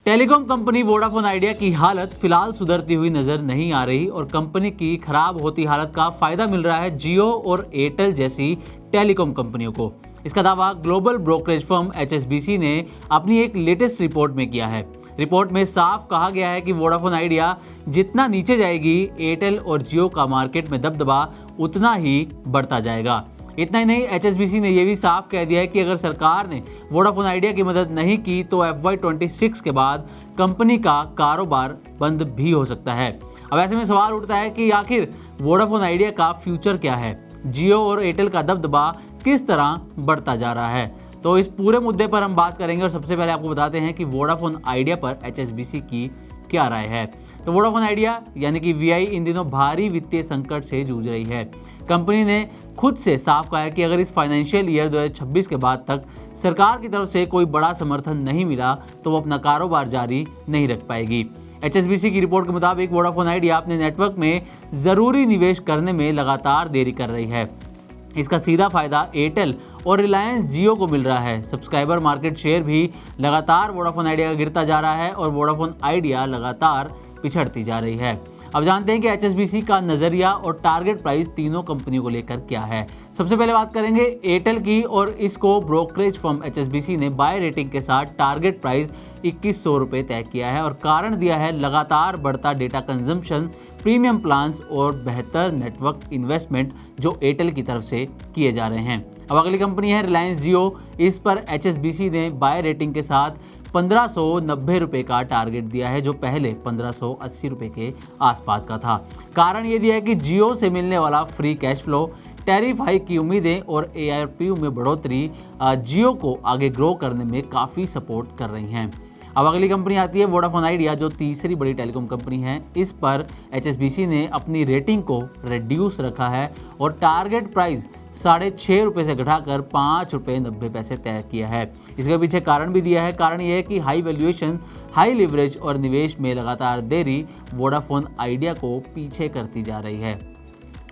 Telecom company Vodafone idea की हालत फिलहाल सुधरती हुई नजर नहीं आ रही और कंपनी की खराब होती हालत का फायदा मिल रहा है जियो और एयरटेल जैसी टेलीकॉम कंपनियों को। इसका दावा ग्लोबल ब्रोकरेज फर्म HSBC ने अपनी एक लेटेस्ट रिपोर्ट में किया है। रिपोर्ट में साफ कहा गया है कि वोडाफोन आइडिया जितना नीचे जाएगी, एयरटेल और जियो का मार्केट में दबदबा उतना ही बढ़ता जाएगा। इतना ही नहीं, HSBC ने यह भी साफ कह दिया है कि अगर सरकार ने वोडाफोन आइडिया की मदद नहीं की तो FY26 के बाद कंपनी का कारोबार बंद भी हो सकता है। अब ऐसे में सवाल उठता है कि आखिर वोडाफोन आइडिया का फ्यूचर क्या है, जियो और एयरटेल का दबदबा किस तरह बढ़ता जा रहा है। तो इस पूरे मुद्दे पर हम बात करेंगे और सबसे पहले आपको बताते हैं कि वोडाफोन आइडिया पर HSBC की क्या राय है। तो वोडाफोन आइडिया यानी कि VI इन दिनों भारी वित्तीय संकट से जूझ रही है। कंपनी ने खुद से साफ कहा है कि अगर इस फाइनेंशियल ईयर 2026 के बाद तक सरकार की तरफ से कोई बड़ा समर्थन नहीं मिला तो वो अपना कारोबार जारी नहीं रख पाएगी। HSBC की रिपोर्ट के मुताबिक वोडाफोन आइडिया अपने नेटवर्क में जरूरी निवेश करने में लगातार देरी कर रही है। इसका सीधा फायदा एयरटेल और रिलायंस जियो को मिल रहा है। सब्सक्राइबर मार्केट शेयर भी लगातार वोडाफोन आइडिया का गिरता जा रहा है और वोडाफोन आइडिया लगातार पिछड़ती जा रही है। अब जानते हैं कि HSBC का नजरिया और टारगेट प्राइस तीनों कंपनियों को लेकर क्या है। सबसे पहले बात करेंगे एयरटेल की और इसको ब्रोकरेज फर्म HSBC ने बाय रेटिंग के साथ टारगेट प्राइस 2100 रुपये तय किया है और कारण दिया है लगातार बढ़ता डेटा कंजम्पशन, प्रीमियम प्लान्स और बेहतर नेटवर्क इन्वेस्टमेंट जो एयरटेल की तरफ से किए जा रहे हैं। अब अगली कंपनी है रिलायंस जियो। इस पर HSBC ने बाय रेटिंग के साथ 1590 रुपये का टारगेट दिया है जो पहले 1580 रुपये के आसपास का था। कारण ये दिया है कि जियो से मिलने वाला free cash flow, tariff hike की उम्मीदें और ARPU में बढ़ोतरी जियो को आगे ग्रो करने में काफ़ी सपोर्ट कर रही हैं। अब अगली कंपनी आती है वोडाफोन आइडिया जो तीसरी बड़ी टेलीकॉम कंपनी है। इस पर HSBC ने अपनी रेटिंग को रिड्यूस रखा है और टारगेट प्राइस 6.5 रुपये से घटाकर 5 रुपये 90 पैसे तय किया है। इसके पीछे कारण भी दिया है। कारण यह है कि हाई वैल्यूएशन, हाई लिवरेज और निवेश में लगातार देरी वोडाफोन आइडिया को पीछे करती जा रही है।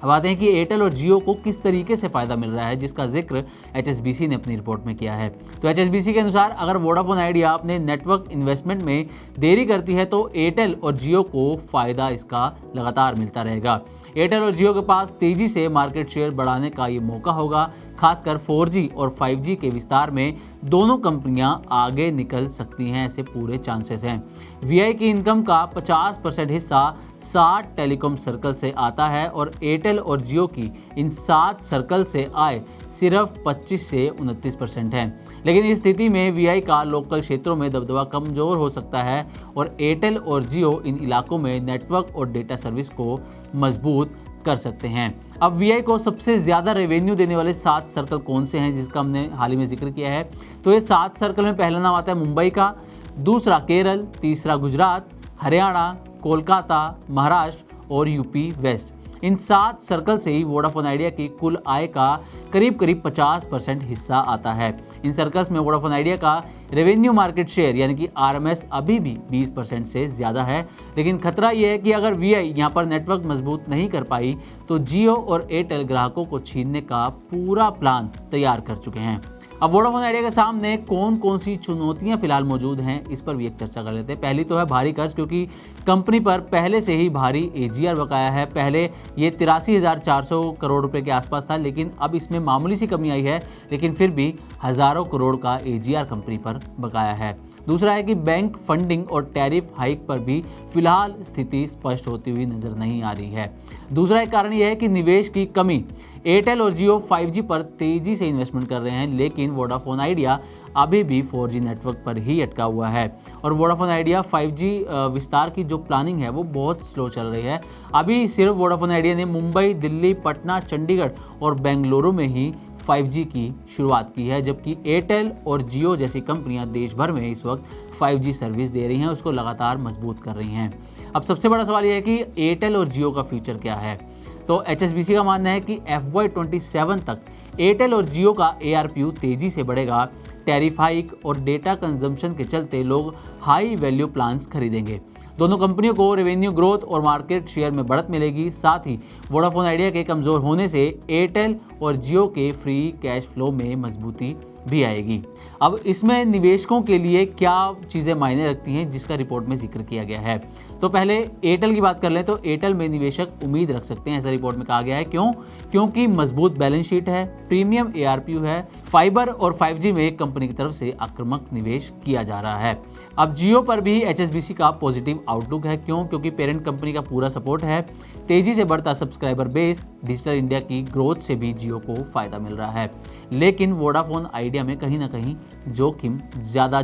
अब आते हैं कि एयरटेल और जियो को किस तरीके से फायदा मिल रहा है जिसका जिक्र HSBC ने अपनी रिपोर्ट में किया है। तो HSBC के अनुसार अगर वोडाफोन आइडिया अपने नेटवर्क इन्वेस्टमेंट में देरी करती है तो एयरटेल और जियो को फायदा इसका लगातार मिलता रहेगा। एयरटेल और जियो के पास तेजी से मार्केट शेयर बढ़ाने का ये मौका होगा। खासकर 4G और 5G के विस्तार में दोनों कंपनियां आगे निकल सकती हैं, ऐसे पूरे चांसेस हैं। VI की इनकम का 50% हिस्सा 60 टेलीकॉम सर्कल से आता है और एयरटेल और जियो की इन 7 सर्कल से आय सिर्फ 25 से 29% है। लेकिन इस स्थिति में VI का लोकल क्षेत्रों में दबदबा कमजोर हो सकता है और एयरटेल और जियो इन इलाकों में नेटवर्क और डेटा सर्विस को मजबूत कर सकते हैं। अब VI को सबसे ज़्यादा रेवेन्यू देने वाले 7 सर्कल कौन से हैं जिसका हमने हाल ही में जिक्र किया है। तो ये 7 सर्कल में पहला नाम आता है मुंबई का, दूसरा केरल, तीसरा गुजरात, हरियाणा, कोलकाता, महाराष्ट्र और UP वेस्ट। इन 7 सर्कल से ही वोडाफोन आइडिया की कुल आय का करीब 50% हिस्सा आता है। इन सर्कल्स में वोडाफोन आइडिया का रेवेन्यू मार्केट शेयर यानी कि RMS अभी भी 20% से ज़्यादा है। लेकिन खतरा यह है कि अगर VI यहाँ पर नेटवर्क मजबूत नहीं कर पाई तो जियो और एयरटेल ग्राहकों को छीनने का पूरा प्लान तैयार कर चुके हैं। अब वोडाफोन आइडिया के सामने कौन कौन सी चुनौतियां फिलहाल मौजूद हैं इस पर भी एक चर्चा कर लेते हैं। पहली तो है भारी कर्ज, क्योंकि कंपनी पर पहले से ही भारी AGR बकाया है। पहले ये 83,400 करोड़ रुपए के आसपास था, लेकिन अब इसमें मामूली सी कमी आई है, लेकिन फिर भी हज़ारों करोड़ का AGR कंपनी पर बकाया है। दूसरा है कि बैंक फंडिंग और टैरिफ हाइक पर भी फिलहाल स्थिति स्पष्ट होती हुई नजर नहीं आ रही है। दूसरा एक कारण यह है कि निवेश की कमी। एयरटेल और जियो 5G पर तेजी से इन्वेस्टमेंट कर रहे हैं, लेकिन वोडाफोन आइडिया अभी भी 4G नेटवर्क पर ही अटका हुआ है और वोडाफोन आइडिया 5G विस्तार की जो प्लानिंग है वो बहुत स्लो चल रही है। अभी सिर्फ वोडाफोन आइडिया ने मुंबई, दिल्ली, पटना, चंडीगढ़ और बेंगलुरु में ही 5G की शुरुआत की है, जबकि एयरटेल और जियो जैसी कंपनियां देश भर में इस वक्त 5G सर्विस दे रही हैं, उसको लगातार मजबूत कर रही हैं। अब सबसे बड़ा सवाल यह है कि एयरटेल और जियो का फ्यूचर क्या है। तो HSBC का मानना है कि FY27 तक एयरटेल और जियो का ARPU तेजी से बढ़ेगा। टैरिफ हाइक और डेटा कंजम्पशन के चलते लोग हाई वैल्यू प्लान्स खरीदेंगे। दोनों कंपनियों को रेवेन्यू ग्रोथ और मार्केट शेयर में बढ़त मिलेगी। साथ ही वोडाफोन आइडिया के कमज़ोर होने से एयरटेल और जियो के फ्री कैश फ्लो में मजबूती भी आएगी। अब इसमें निवेशकों के लिए क्या चीज़ें मायने रखती हैं जिसका रिपोर्ट में जिक्र किया गया है। तो पहले एयरटेल की बात कर लें तो एयरटेल में निवेशक उम्मीद रख सकते हैं, ऐसा रिपोर्ट में कहा गया है। क्योंकि मजबूत बैलेंस शीट है, प्रीमियम ARPU है, फाइबर और 5G में कंपनी की तरफ से आक्रामक निवेश किया जा रहा है। अब जियो पर भी HSBC का पॉजिटिव आउटलुक है। क्योंकि पेरेंट कंपनी का पूरा सपोर्ट है, तेजी से बढ़ता सब्सक्राइबर बेस, डिजिटल इंडिया की ग्रोथ से भी जियो को फायदा मिल रहा है। लेकिन वोडाफोन आइडिया में कहीं ना कहीं जोखिम ज़्यादा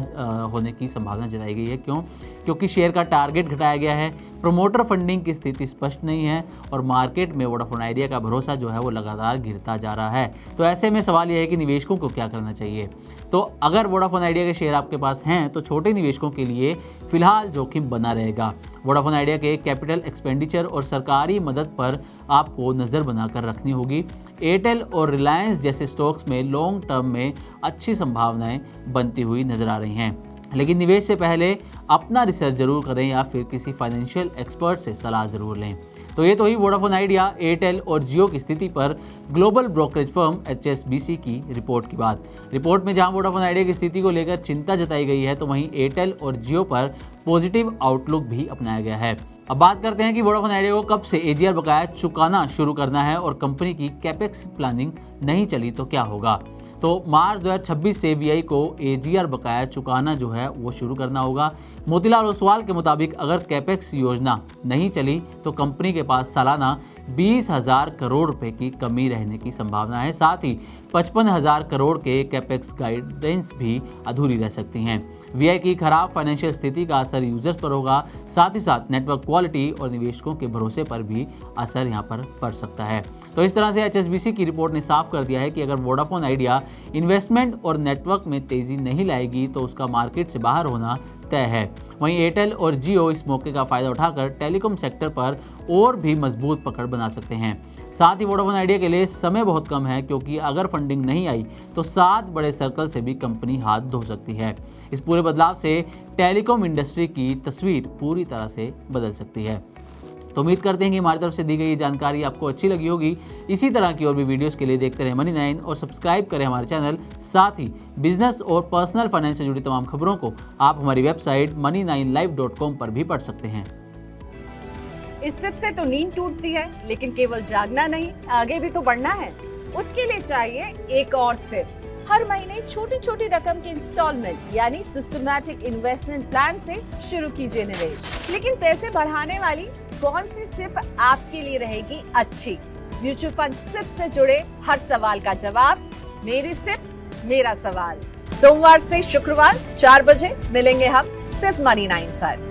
होने की संभावना जताई गई है। क्योंकि शेयर का टारगेट घटाया गया है, प्रोमोटर फंडिंग की स्थिति स्पष्ट नहीं है और मार्केट में वोडाफोन आइडिया का भरोसा जो है वो लगातार गिरता जा रहा है। तो ऐसे में सवाल यह है कि निवेशकों को क्या करना चाहिए। तो अगर वोडाफोन आइडिया के शेयर आपके पास हैं तो छोटे निवेशकों के लिए फिलहाल जोखिम बना रहेगा। वोडाफोन आइडिया के कैपिटल एक्सपेंडिचर और सरकारी मदद पर आपको नज़र बनाकर रखनी होगी। एयरटेल और रिलायंस जैसे स्टॉक्स में लॉन्ग टर्म में अच्छी संभावनाएं बनती हुई नजर आ रही हैं, लेकिन निवेश से पहले अपना रिसर्च जरूर करें या फिर किसी फाइनेंशियल एक्सपर्ट से सलाह जरूर लें। तो ये तो ही वोडाफोन आइडिया, एयरटेल और जियो की स्थिति पर ग्लोबल ब्रोकरेज फर्म HSBC की रिपोर्ट की बात। रिपोर्ट में जहां वोडाफोन आइडिया की स्थिति को लेकर चिंता जताई गई है तो वहीं एयरटेल और जियो पर पॉजिटिव आउटलुक भी अपनाया गया है। अब बात करते हैं कि वोडाफोन आइडिया को कब से AGR बकाया चुकाना शुरू करना है और कंपनी की कैपेक्स प्लानिंग नहीं चली तो क्या होगा। तो मार्च 2026 से VI को AGR बकाया चुकाना जो है वो शुरू करना होगा। मोतीलाल ओसवाल के मुताबिक अगर कैपेक्स योजना नहीं चली तो कंपनी के पास सालाना 20,000 करोड़ रुपए की कमी रहने की संभावना है। साथ ही 55,000 करोड़ के कैपेक्स गाइडेंस भी अधूरी रह सकती हैं। VI की खराब फाइनेंशियल स्थिति का असर यूजर्स पर होगा, साथ ही साथ नेटवर्क क्वालिटी और निवेशकों के भरोसे पर भी असर यहाँ पर पड़ सकता है। तो इस तरह से HSBC की रिपोर्ट ने साफ कर दिया है कि अगर वोडाफोन आइडिया इन्वेस्टमेंट और नेटवर्क में तेजी नहीं लाएगी तो उसका मार्केट से बाहर होना तय है। वहीं एयरटेल और जियो इस मौके का फायदा उठाकर टेलीकॉम सेक्टर पर और भी मजबूत पकड़ बना सकते हैं। साथ ही वोडाफोन आइडिया के लिए समय बहुत कम है, क्योंकि अगर फंडिंग नहीं आई तो 7 बड़े सर्कल से भी कंपनी हाथ धो सकती है। इस पूरे बदलाव से टेलीकॉम इंडस्ट्री की तस्वीर पूरी तरह से बदल सकती है। तो उम्मीद करते हैं कि हमारी तरफ से दी गई ये जानकारी आपको अच्छी लगी होगी। इसी तरह की और भी वीडियोस के लिए देखते रहें मनी 9 और सब्सक्राइब करें हमारे चैनल। साथ ही बिजनेस और पर्सनल फाइनेंस से जुड़ी तमाम खबरों को आप हमारी वेबसाइट money9live.com पर भी पढ़ सकते हैं। इस सिप से तो नींद टूटती है, लेकिन केवल जागना नहीं, आगे भी तो बढ़ना है। उसके लिए चाहिए एक और सिप। हर महीने छोटी छोटी रकम की इंस्टॉलमेंट यानी सिस्टमैटिक इन्वेस्टमेंट प्लान से शुरू कीजिए निवेश। लेकिन पैसे बढ़ाने वाली कौन सी सिप आपके लिए रहेगी अच्छी? म्यूचुअल फंड सिप से जुड़े हर सवाल का जवाब मेरी सिप मेरा सवाल। सोमवार से शुक्रवार 4 बजे मिलेंगे हम सिर्फ मनी 9 पर।